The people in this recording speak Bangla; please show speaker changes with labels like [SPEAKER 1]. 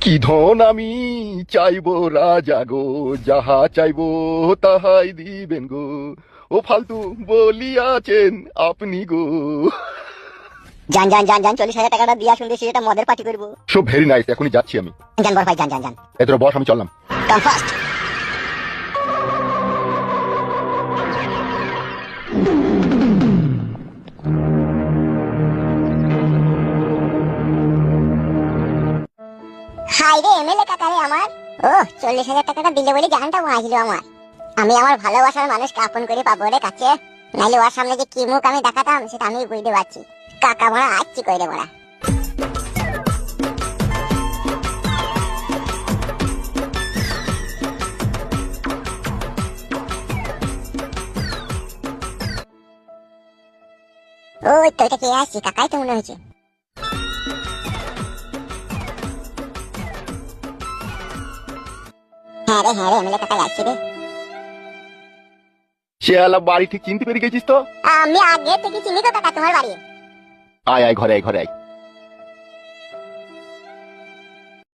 [SPEAKER 1] কি ধন আমি চাইবো রাজা গো, যাহা চাইবো তাহাই দিবেন গো। ও ফালতু বলিয়াছেন আপনি গো।
[SPEAKER 2] যান যান যান যান 40,000 টাকাটা দিয়ে আসুন, দেশে এটা মদের পার্টি করবো।
[SPEAKER 1] সো ভেরি নাইস, এখনই যাচ্ছি আমি।
[SPEAKER 2] যান বড় ভাই, যান যান যান।
[SPEAKER 1] এত বস, আমি চললাম।
[SPEAKER 2] কাম ফাস্ট। হাই রে এমএলএ কাকা রে আমার। ও 40,000 টাকাটা দিলে বলে জানটা মাইছিল আমার। আমি আমার ভালোবাসার মানুষকে আপন করে পাবো রে কাছে, নাইলে ওর সামনে যে কি মুখ আমি দেখাতাম সেটা আমি বুঝতে পারছি। কাকা মারা আসছি কইরে মারা। ওই তো এটা কে আসছে, কাকাই তো মনে হয়েছে। হ্যাঁ রে এমএলএ কাকাই আসছে রে।
[SPEAKER 1] শেয়ালা বাড়ি ঠিক চিনতে পেরে গেছিস তো?
[SPEAKER 2] আমি আগে থেকে চিনি তো কাকা তোমার বাড়ি।
[SPEAKER 1] আয় আয়, ঘরে আয়, ঘরে আয়।